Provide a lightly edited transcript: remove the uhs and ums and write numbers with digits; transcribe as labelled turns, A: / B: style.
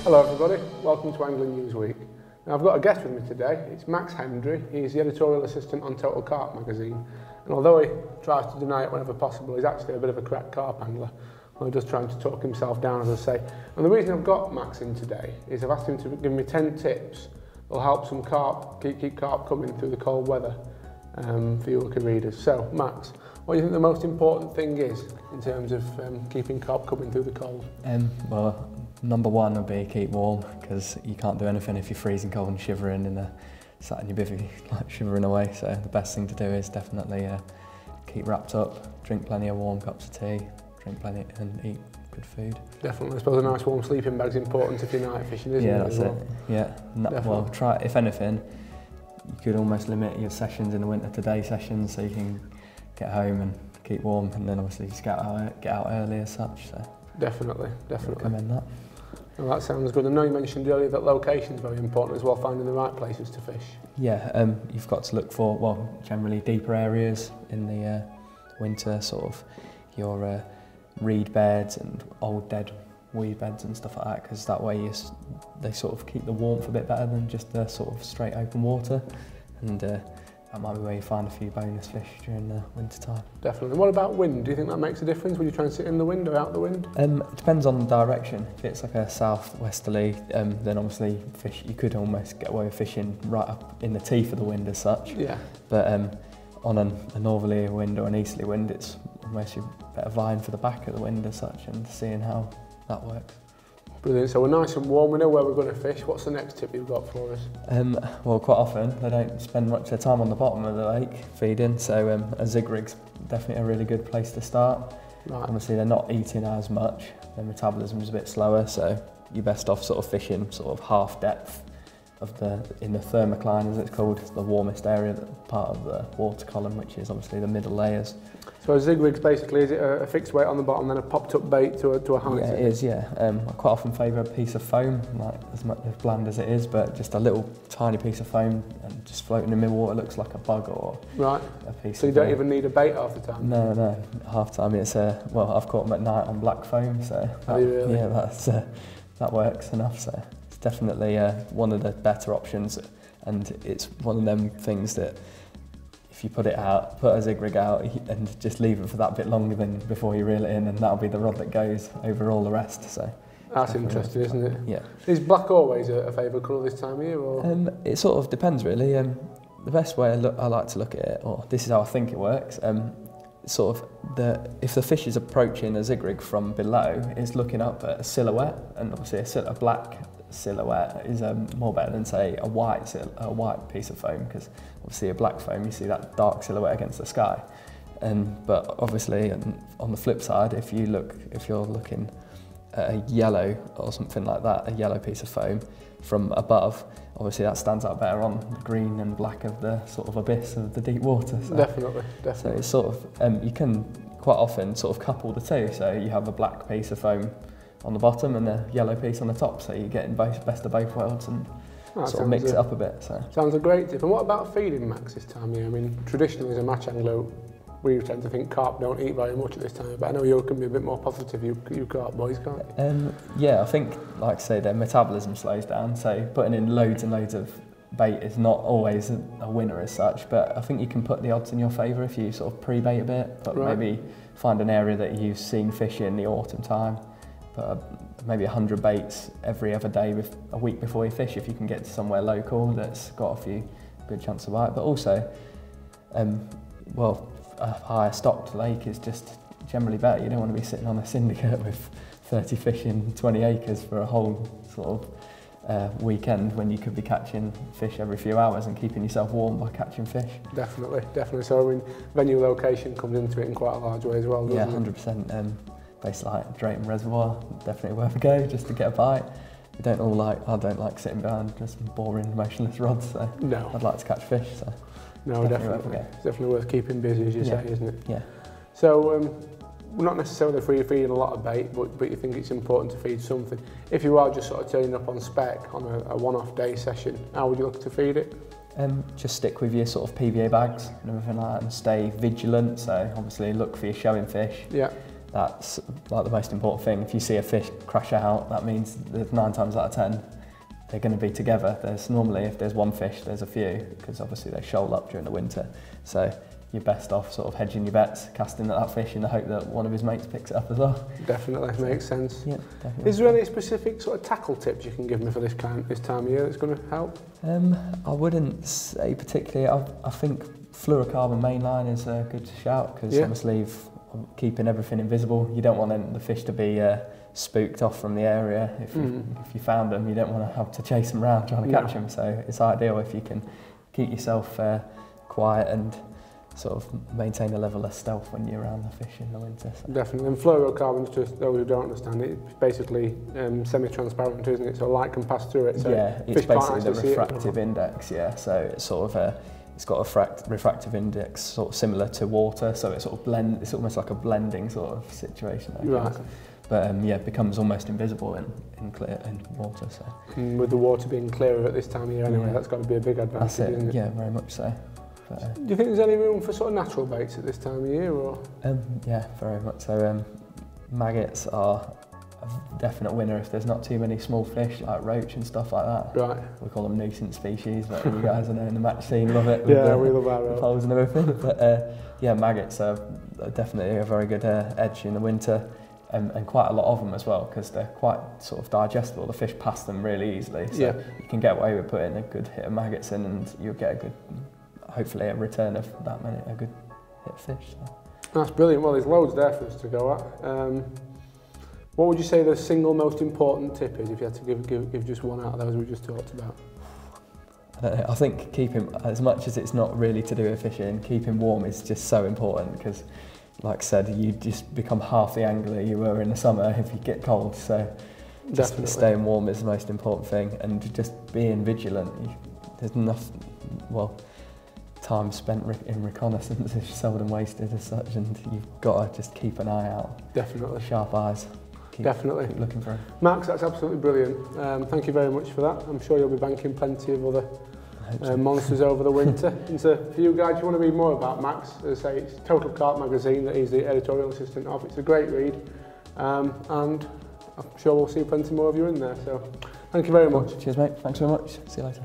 A: Hello everybody, welcome to Angling News Week. Now I've got a guest with me today. It's Max Hendry. He's the editorial assistant on Total Carp magazine, and although he tries to deny it whenever possible, he's actually a bit of a crack carp angler. I'm just trying to talk himself down, as I say. And the reason I've got Max in today is I've asked him to give me 10 tips that'll help some carp, keep carp coming through the cold weather for you lucky readers. So Max, what do you think the most important thing is in terms of keeping carp coming through the cold?
B: Well, number one would be keep warm, because you can't do anything if you're freezing cold and shivering sat in your bivvy, like shivering away. So the best thing to do is definitely keep wrapped up, drink plenty of warm cups of tea, drink plenty and eat good food.
A: Definitely. I suppose a nice warm sleeping bag's important if you're night fishing, isn't it?
B: Yeah, that's it. Yeah. Well, try, if anything, you could almost limit your sessions in the winter to day sessions, so you can get home and keep warm, and then obviously just get out early as such. So
A: definitely.
B: Recommend that.
A: Well, that sounds good. I know you mentioned earlier that location is very important as well, finding the right places to fish.
B: Yeah, you've got to look for, well, generally deeper areas in the winter, sort of your reed beds and old dead weed beds and stuff like that, because that way they sort of keep the warmth a bit better than just the sort of straight open water, and that might be where you find a few bonus fish during the winter time. Definitely.
A: What about wind? Do you think that makes a difference? Would you try and sit in the wind or out the wind?
B: It depends on the direction. If it's like a south-westerly, then obviously you could almost get away with fishing right up in the teeth of the wind as such.
A: Yeah.
B: But on a northerly wind or an easterly wind, it's almost you're better vying for the back of the wind as such and seeing how that works.
A: Brilliant. So we're nice and warm, we know where we're going to fish. What's the next tip you've got for us?
B: Well, quite often they don't spend much of their time on the bottom of the lake feeding, so a zig rig's definitely a really good place to start. Right. Obviously they're not eating as much, their metabolism is a bit slower, so you're best off sort of fishing sort of half depth in the thermocline, as it's called, the warmest area, part of the water column, which is obviously the middle layers.
A: So a zig rig's basically, is it a fixed weight on the bottom, then a popped up bait to a height?
B: Yeah, it is, yeah. I quite often favour a piece of foam, like as bland as it is, but just a little tiny piece of foam and just floating in mid-water looks like a bug or
A: right.
B: A piece.
A: So you don't even need a bait half the time?
B: No, half the time. It's well, I've caught them at night on black foam, so
A: really?
B: Yeah, that works enough. So it's definitely one of the better options, and it's one of them things that if you put a zig rig out and just leave it for that bit longer than before you reel it in, and that'll be the rod that goes over all the rest. So
A: that's interesting, isn't it?
B: Yeah.
A: Is black always a favourite colour this time of year? Or?
B: It sort of depends really. The best way I like to look at it, or this is how I think it works, sort of if the fish is approaching a zig rig from below, it's looking up at a silhouette, and obviously a black silhouette is more better than say a white piece of foam, because obviously a black foam you see that dark silhouette against the sky, but obviously on the flip side, if you're looking at a yellow or something like that, a yellow piece of foam from above, obviously that stands out better on the green and black of the sort of abyss of the deep water. So,
A: definitely.
B: So it's sort of you can quite often sort of couple the two, so you have a black piece of foam on the bottom and a yellow piece on the top, so you're getting best of both worlds and sort of mix it up a bit. So
A: sounds a great tip. And what about feeding, Max, this time of year? I mean, traditionally as a match angler, we tend to think carp don't eat very much at this time, but I know you can be a bit more positive, you carp boys, can't you?
B: Yeah, I think, like I say, their metabolism slows down, so putting in loads and loads of bait is not always a winner as such, but I think you can put the odds in your favour if you sort of pre-bait a bit, but maybe find an area that you've seen fish in the autumn time, but maybe 100 baits every other day with a week before you fish, if you can get to somewhere local that's got a few good chance of bite. But also, well, a higher stocked lake is just generally better. You don't want to be sitting on a syndicate with 30 fish in 20 acres for a whole sort of weekend, when you could be catching fish every few hours and keeping yourself warm by catching fish.
A: Definitely. So I mean, venue location comes into it in quite a large way as well, doesn't it?
B: 100%. Places like Drayton Reservoir, definitely worth a go just to get a bite. I don't like sitting behind just boring, motionless rods, so no. I'd like to catch fish. So
A: no, definitely. It's definitely worth keeping busy, as you say, isn't it?
B: Yeah.
A: So we're not necessarily feeding a lot of bait, but you think it's important to feed something. If you are just sort of turning up on spec on a one-off day session, how would you look to feed it?
B: Just stick with your sort of PVA bags and everything like that, and stay vigilant. So obviously look for your showing fish.
A: Yeah.
B: that's like the most important thing. If you see a fish crash out, that means that 9 times out of 10 they're going to be together. There's normally, if there's one fish, there's a few, because obviously they shoal up during the winter. So you're best off sort of hedging your bets, casting at that fish in the hope that one of his mates picks it up as well.
A: Definitely, makes sense.
B: Yeah, definitely.
A: Is there any specific sort of tackle tips you can give me for this time of year that's going to help?
B: I wouldn't say particularly. I think fluorocarbon mainline is a good shout, because obviously keeping everything invisible. You don't want the fish to be spooked off from the area. If you found them, you don't want to have to chase them around trying to catch them. So it's ideal if you can keep yourself quiet and sort of maintain a level of stealth when you're around the fish in the winter. So.
A: Definitely. And fluorocarbons, to those who don't understand it, it's basically semi-transparent, isn't it? So light can pass through it. So
B: yeah, it's basically the refractive index. Yeah, so it's sort of it's got a refractive index sort of similar to water, so it sort of it's almost like a blending sort of situation.
A: Right.
B: But yeah, it becomes almost invisible in water. So.
A: And with the water being clearer at this time of year anyway, that's got to be a big advantage.
B: That's it.
A: Isn't it?
B: Yeah, very much so. But,
A: do you think there's any room for sort of natural baits at this time of year, or?
B: Yeah, very much so. Maggots are a definite winner if there's not too many small fish like roach and stuff like that.
A: Right.
B: We call them nuisance species, but you guys I know in the match scene love it.
A: Yeah, we love our
B: the poles and everything. But yeah, maggots are definitely a very good edge in the winter. And quite a lot of them as well, because they're quite sort of digestible. The fish pass them really easily, so you can get away with putting a good hit of maggots in, and you'll get a good, hopefully a return of that many, a good hit of fish. So.
A: That's brilliant. Well, there's loads there for us to go at. What would you say the single most important tip is, if you had to give just one out of those we just talked about?
B: I don't know. I think keeping, as much as it's not really to do with fishing, keeping warm is just so important, because like I said, you just become half the angler you were in the summer if you get cold. So just staying warm is the most important thing, and just being vigilant. There's enough, time spent in reconnaissance is seldom wasted as such, and you've got to just keep an eye out.
A: Definitely.
B: Sharp eyes. Keep looking for him.
A: Max, that's absolutely brilliant. Thank you very much for that. I'm sure you'll be banking plenty of other monsters over the winter. And so for you guys, if you want to read more about Max, as I say, it's Total Carp magazine that he's the editorial assistant of. It's a great read, and I'm sure we'll see plenty more of you in there. So thank you very much.
B: Cheers, mate. Thanks very much. See you later.